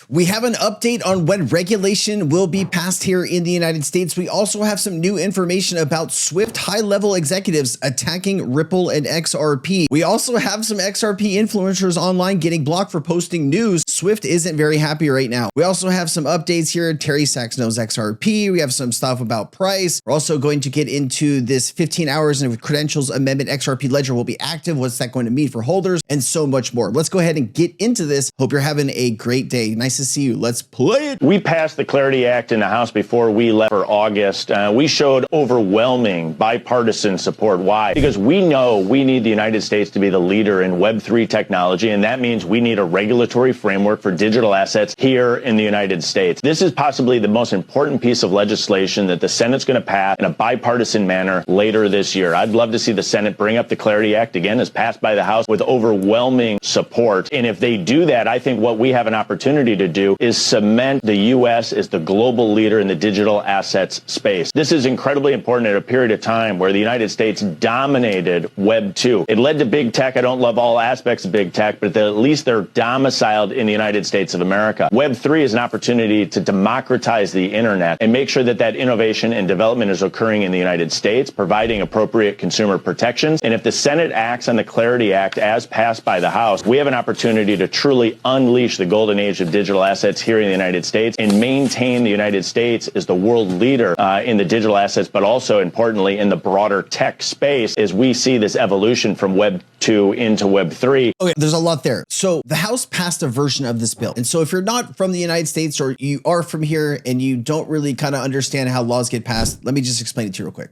We have an update on when regulation will be passed here in the United States. We also have some new information about Swift high-level executives attacking Ripple and XRP. We also have some XRP influencers online getting blocked for posting news. Swift isn't very happy right now. We also have some updates here. Terry Sachs knows XRP. We have some stuff about price. We're also going to get into this 15 hours and credentials amendment. XRP ledger will be active. What's that going to mean for holders and so much more. Let's go ahead and get into this. Hope you're having a great day. Nice to see you. Let's play it. We passed the Clarity Act in the House before we left for August. We showed overwhelming bipartisan support. Why? Because we know we need the United States to be the leader in Web3 technology, and that means we need a regulatory framework for digital assets here in the United States. This is possibly the most important piece of legislation that the Senate's going to pass in a bipartisan manner later this year. I'd love to see the Senate bring up the Clarity Act again as passed by the House with overwhelming support. And if they do that, I think what we have an opportunity to do is cement the U.S. as the global leader in the digital assets space. This is incredibly important at a period of time where the United States dominated Web 2. It led to big tech. I don't love all aspects of big tech, but at least they're domiciled in the United States of America. Web 3 is an opportunity to democratize the internet and make sure that that innovation and development is occurring in the United States, providing appropriate consumer protections. And if the Senate acts on the Clarity Act as passed by the House, we have an opportunity to truly unleash the golden age of digital assets here in the United States and maintain the United States as the world leader in the digital assets, but also importantly in the broader tech space as we see this evolution from Web 2 into Web 3. Okay, there's a lot there. So the House passed a version of this bill. And so if you're not from the United States or you are from here and you don't really kind of understand how laws get passed, let me just explain it to you real quick.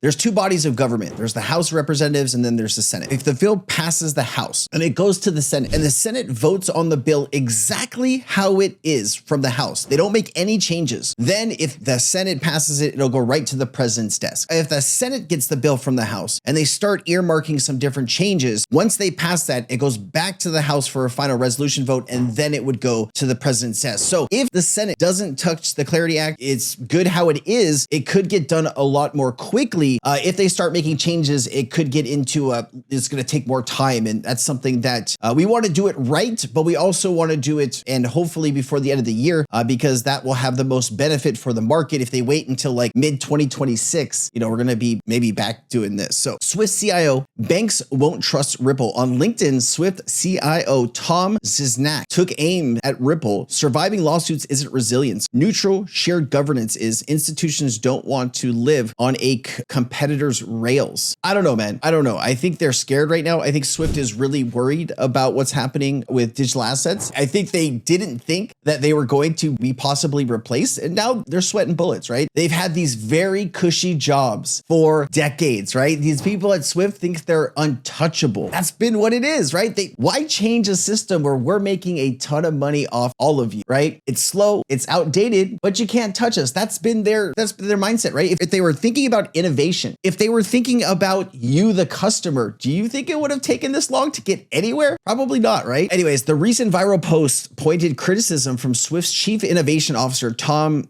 There's two bodies of government. There's the House of Representatives and then there's the Senate. If the bill passes the House and it goes to the Senate and the Senate votes on the bill exactly how it is from the House, they don't make any changes. Then if the Senate passes it, it'll go right to the president's desk. If the Senate gets the bill from the House and they start earmarking some different changes, once they pass that, it goes back to the House for a final resolution vote and then it would go to the president's desk. So if the Senate doesn't touch the Clarity Act, it's good how it is. It could get done a lot more quickly. If they start making changes, it could get into it's going to take more time. And that's something that we want to do it right, but we also want to do it and hopefully before the end of the year, because that will have the most benefit for the market. If they wait until like mid 2026, we're going to be maybe back doing this. So Swift CIO, banks won't trust Ripple. On LinkedIn, Swift CIO Tom Ziznak took aim at Ripple. Surviving lawsuits isn't resilience. Neutral shared governance is. Institutions don't want to live on a competitors' rails. I don't know, man. I don't know. I think they're scared right now. I think Swift is really worried about what's happening with digital assets. I think they didn't think that they were going to be possibly replaced, and now they're sweating bullets, right? They've had these very cushy jobs for decades, right? These people at Swift think they're untouchable. That's been what it is, right? Why change a system where we're making a ton of money off all of you, right? It's slow, it's outdated, but you can't touch us. That's been their mindset, right? If they were thinking about innovation, if they were thinking about you, the customer, do you think it would have taken this long to get anywhere? Probably not, right? Anyways, the recent viral post pointed criticism from Swift's chief innovation officer, Tom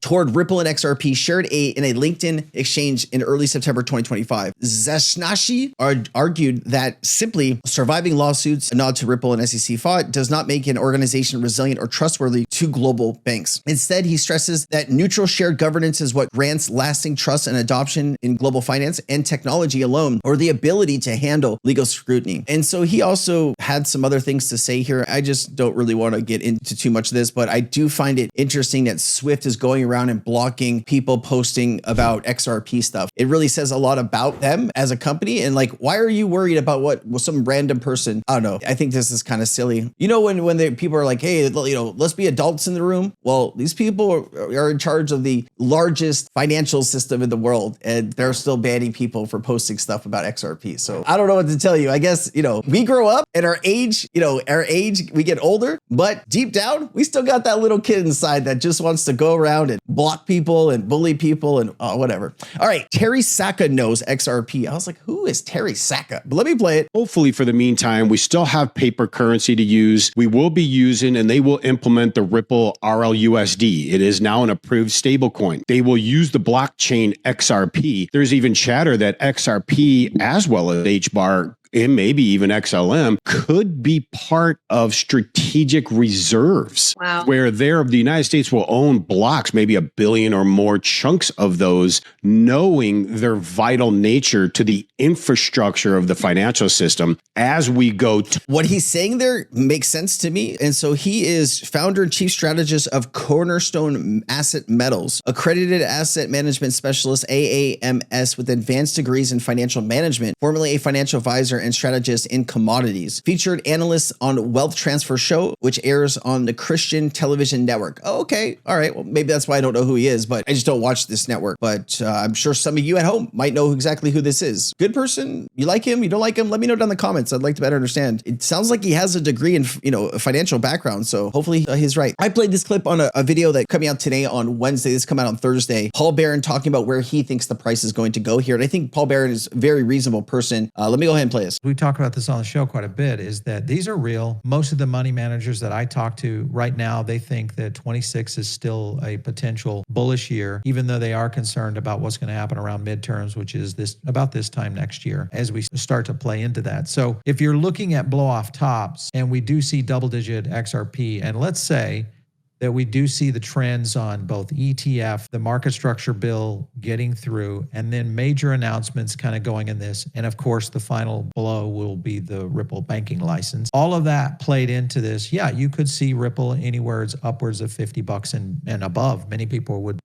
toward Ripple and XRP shared in a LinkedIn exchange in early September 2025. Zasnashi argued that simply surviving lawsuits, a nod to Ripple and SEC fought, does not make an organization resilient or trustworthy to global banks. Instead, he stresses that neutral shared governance is what grants lasting trust and adoption in global finance and technology alone, or the ability to handle legal scrutiny. And so he also had some other things to say here. I just don't really want to get into too much of this, but I do find it interesting that Swift is going around and blocking people posting about XRP stuff. It really says a lot about them as a company. And like, why are you worried about what some random person? I don't know. I think this is kind of silly. When people are like, hey, let's be adults in the room. Well, these people are in charge of the largest financial system in the world, and they're still banning people for posting stuff about XRP. So I don't know what to tell you. I guess, we grow up at our age, we get older, but deep down, we still got that little kid inside that just wants to go around and block people and bully people and whatever. All right. Terry Saka knows XRP. I was like, who is Terry Saka? But let me play it. Hopefully for the meantime, we still have paper currency to use. We will be using and they will implement the Ripple RLUSD. It is now an approved stablecoin. They will use the blockchain XRP. There's even chatter that XRP as well as HBAR and maybe even XLM could be part of strategic reserves. Wow. Where the United States will own blocks, maybe 1 billion or more chunks of those, knowing their vital nature to the infrastructure of the financial system as we go to. What he's saying there makes sense to me. And so he is founder and chief strategist of Cornerstone Asset Metals, accredited asset management specialist, AAMS, with advanced degrees in financial management, formerly a financial advisor and strategist in commodities, featured analyst on Wealth Transfer Show, which airs on the Christian Television Network. Oh, okay. All right. Well, maybe that's why I don't know who he is, but I just don't watch this network. But I'm sure some of you at home might know exactly who this is. Good person. You like him? You don't like him? Let me know down in the comments. I'd like to better understand. It sounds like he has a degree in, a financial background. So hopefully he's right. I played this clip on a video that coming out today on Wednesday. This come out on Thursday. Paul Barron talking about where he thinks the price is going to go here. And I think Paul Barron is a very reasonable person. Let me go ahead and play this. We talk about this on the show quite a bit, is that these are real. Most of the money managers that I talk to right now, they think that 26 is still a potential bullish year, even though they are concerned about what's going to happen around midterms, which is about this time next year as we start to play into that. So if you're looking at blow off tops and we do see double-digit XRP, and let's say that we do see the trends on both ETF, the market structure bill getting through, and then major announcements kind of going in this. And of course, the final blow will be the Ripple banking license. All of that played into this. Yeah, you could see Ripple anywhere it's upwards of $50 and above. Many people would.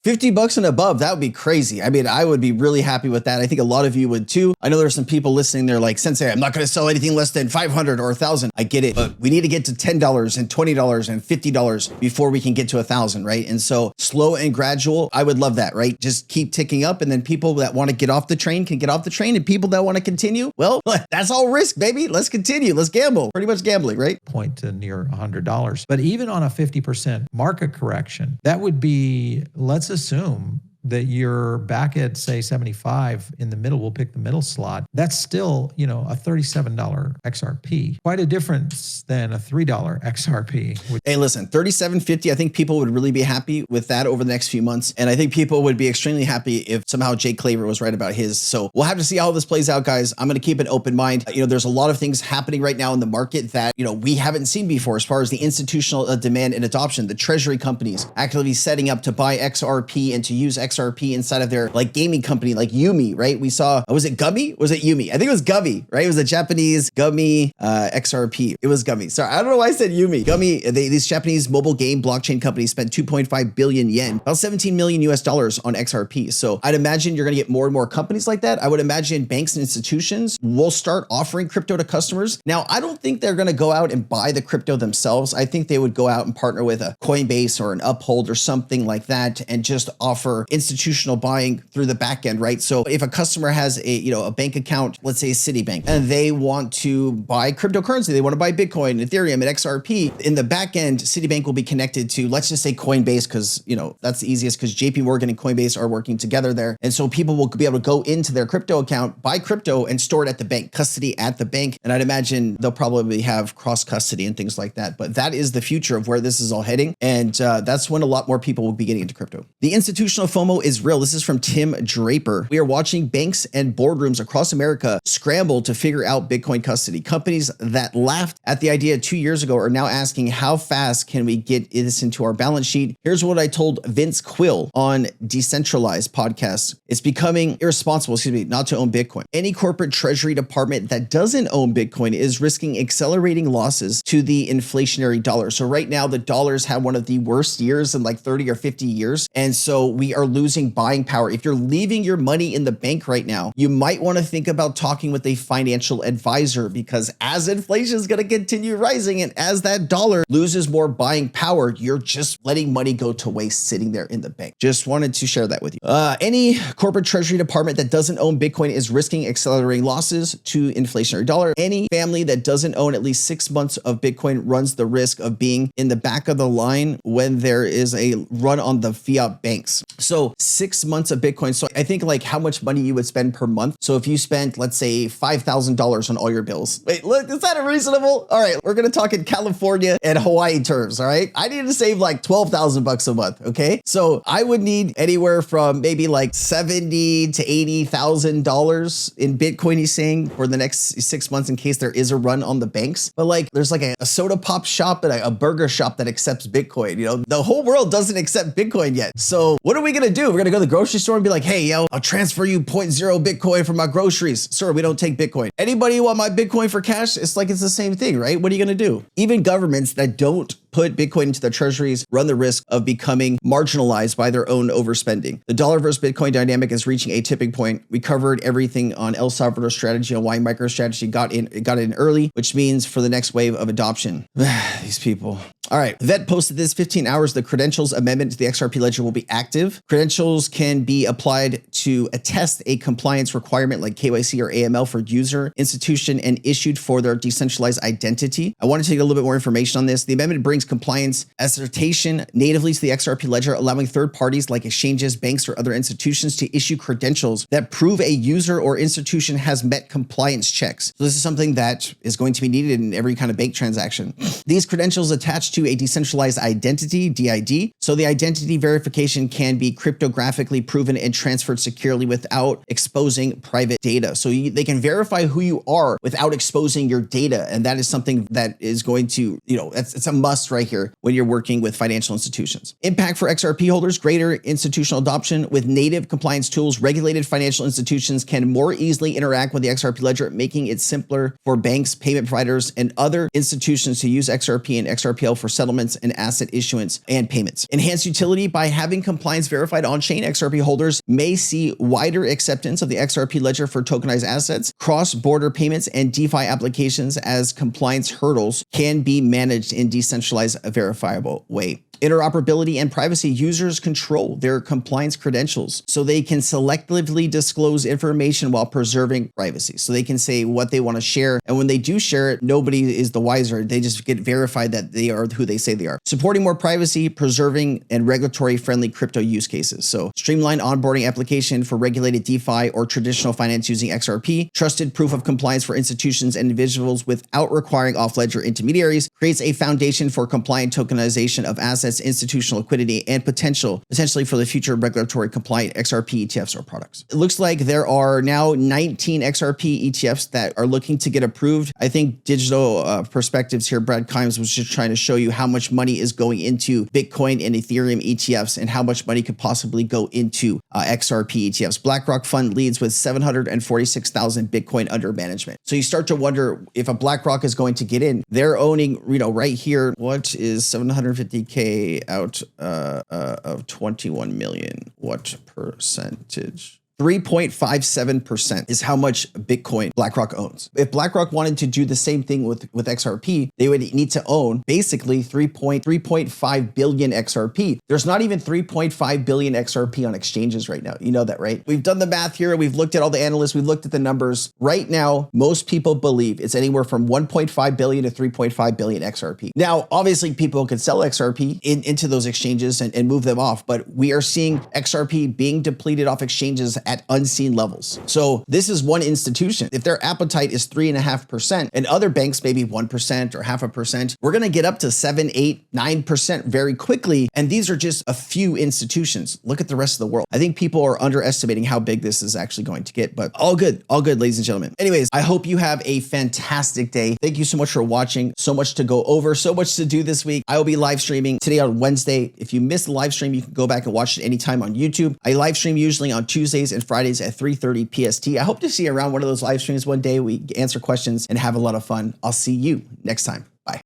$50 and above, that would be crazy. I mean, I would be really happy with that. I think a lot of you would too. I know there's some people listening. They're like, Sensei, I'm not going to sell anything less than 500 or 1,000. I get it, but we need to get to $10 and $20 and $50 before we can get to 1,000, right? And so slow and gradual, I would love that, right? Just keep ticking up, and then people that want to get off the train can get off the train, and people that want to continue, well, that's all risk, baby. Let's continue. Let's gamble. Pretty much gambling, right? Point to near $100. But even on a 50% market correction, that would be, let's assume that you're back at, say, 75 in the middle. We'll pick the middle slot. That's still, a $37 XRP. Quite a difference than a $3 XRP. Hey, listen, $37.50. I think people would really be happy with that over the next few months. And I think people would be extremely happy if somehow Jay Claver was right about his. So we'll have to see how this plays out, guys. I'm going to keep an open mind. There's a lot of things happening right now in the market that, we haven't seen before as far as the institutional demand and adoption. The treasury companies actively setting up to buy XRP and to use XRP inside of their gaming company like Yumi, right? We saw, was it Gummy? Was it Yumi? I think it was Gummy, right? It was a Japanese Gummy XRP. It was Gummy. Sorry, I don't know why I said Yumi. Gummy, these Japanese mobile game blockchain companies spent 2.5 billion yen, about $17 million on XRP. So I'd imagine you're going to get more and more companies like that. I would imagine banks and institutions will start offering crypto to customers. Now, I don't think they're going to go out and buy the crypto themselves. I think they would go out and partner with a Coinbase or an Uphold or something like that and just offer institutional buying through the back end, right? So if a customer has a bank account, let's say Citibank, and they want to buy cryptocurrency, they want to buy Bitcoin, Ethereum, and XRP, in the back end, Citibank will be connected to, let's just say Coinbase, because that's the easiest, because JP Morgan and Coinbase are working together there. And so people will be able to go into their crypto account, buy crypto, and store it at the bank, custody at the bank. And I'd imagine they'll probably have cross custody and things like that. But that is the future of where this is all heading. And that's when a lot more people will be getting into crypto. The institutional FOMO is real. This is from Tim Draper. We are watching banks and boardrooms across America scramble to figure out Bitcoin custody. Companies that laughed at the idea 2 years ago are now asking, how fast can we get this into our balance sheet? Here's what I told Vince Quill on Decentralized podcast. It's becoming irresponsible, not to own Bitcoin. Any corporate treasury department that doesn't own Bitcoin is risking accelerating losses to the inflationary dollar. So right now, the dollar's had one of the worst years in 30 or 50 years. And so we are losing buying power. If you're leaving your money in the bank right now, you might want to think about talking with a financial advisor, because as inflation is going to continue rising and as that dollar loses more buying power, you're just letting money go to waste sitting there in the bank. Just wanted to share that with you. Any corporate treasury department that doesn't own Bitcoin is risking accelerating losses to inflationary dollar. Any family that doesn't own at least 6 months of Bitcoin runs the risk of being in the back of the line when there is a run on the fiat banks. So 6 months of Bitcoin. So I think like how much money you would spend per month. So if you spent, let's say $5,000 on all your bills. Wait, look, is that reasonable? All right, we're going to talk in California and Hawaii terms. All right. I need to save like 12,000 bucks a month. Okay. So I would need anywhere from maybe like $70,000 to $80,000 in Bitcoin, he's saying, for the next 6 months in case there is a run on the banks. But like there's like a soda pop shop and a burger shop that accepts Bitcoin. You know, the whole world doesn't accept Bitcoin yet. So what are we going to do? We're going to go to the grocery store and be like, hey, yo, I'll transfer you 0.0 Bitcoin for my groceries. Sir, we don't take Bitcoin. Anybody want my Bitcoin for cash? It's like, it's the same thing, right? What are you going to do? Even governments that don't put Bitcoin into their treasuries run the risk of becoming marginalized by their own overspending. The dollar versus Bitcoin dynamic is reaching a tipping point. We covered everything on El Salvador strategy and why MicroStrategy got in early, which means for the next wave of adoption. These people. All right, Vet posted this 15 hours. The credentials amendment to the XRP ledger will be active. Credentials can be applied to attest a compliance requirement like KYC or AML for user, institution, and issued for their decentralized identity. I want to take a little bit more information on this. The amendment brings compliance assertion natively to the XRP ledger, allowing third parties like exchanges, banks, or other institutions to issue credentials that prove a user or institution has met compliance checks. So this is something that is going to be needed in every kind of bank transaction. These credentials attach to a decentralized identity, DID. So the identity verification can be cryptographically proven and transferred securely without exposing private data. So they can verify who you are without exposing your data. And that is something that is going to, it's a must right here when you're working with financial institutions. Impact for XRP holders, greater institutional adoption with native compliance tools. Regulated financial institutions can more easily interact with the XRP ledger, making it simpler for banks, payment providers, and other institutions to use XRP and XRPL for settlements and asset issuance and payments. Enhanced utility by having compliance verified on-chain. XRP holders may see wider acceptance of the XRP ledger for tokenized assets, cross-border payments, and DeFi applications as compliance hurdles can be managed in decentralized, verifiable way. Interoperability and privacy. Users control their compliance credentials so they can selectively disclose information while preserving privacy. So they can say what they want to share. And when they do share it, nobody is the wiser. They just get verified that they are who they say they are. Supporting more privacy, preserving, and regulatory friendly crypto use cases. So streamlined onboarding application for regulated DeFi or traditional finance using XRP. Trusted proof of compliance for institutions and individuals without requiring off-ledger intermediaries. Creates a foundation for compliant tokenization of assets, institutional liquidity, and potentially for the future regulatory compliant XRP ETFs or products. It looks like there are now 19 XRP ETFs that are looking to get approved. I think Digital Perspectives here, Brad Kimes, was just trying to show you how much money is going into Bitcoin and Ethereum ETFs and how much money could possibly go into XRP ETFs. BlackRock fund leads with 746,000 Bitcoin under management. So you start to wonder if a BlackRock is going to get in. They're owning, right here, what is 750K out of 21 million? What percentage? 3.57% is how much Bitcoin BlackRock owns. If BlackRock wanted to do the same thing with XRP, they would need to own basically 3.5 billion XRP. There's not even 3.5 billion XRP on exchanges right now. You know that, right? We've done the math here. We've looked at all the analysts. We've looked at the numbers. Right now, most people believe it's anywhere from 1.5 billion to 3.5 billion XRP. Now, obviously, people could sell XRP into those exchanges and move them off, but we are seeing XRP being depleted off exchanges at unseen levels. So this is one institution. If their appetite is 3.5% and other banks maybe 1% or 0.5%, we're going to get up to 7, 8, 9% very quickly. And these are just a few institutions. Look at the rest of the world. I think people are underestimating how big this is actually going to get, but all good, ladies and gentlemen. Anyways, I hope you have a fantastic day. Thank you so much for watching. So much to go over, so much to do this week. I will be live streaming today on Wednesday. If you missed the live stream, you can go back and watch it anytime on YouTube. I live stream usually on Tuesdays and Fridays at 3:30 PST. I hope to see you around one of those live streams one day. We answer questions and have a lot of fun. I'll see you next time. Bye.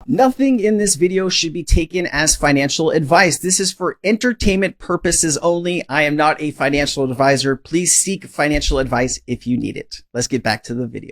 Nothing in this video should be taken as financial advice. This is for entertainment purposes only. I am not a financial advisor. Please seek financial advice if you need it. Let's get back to the video.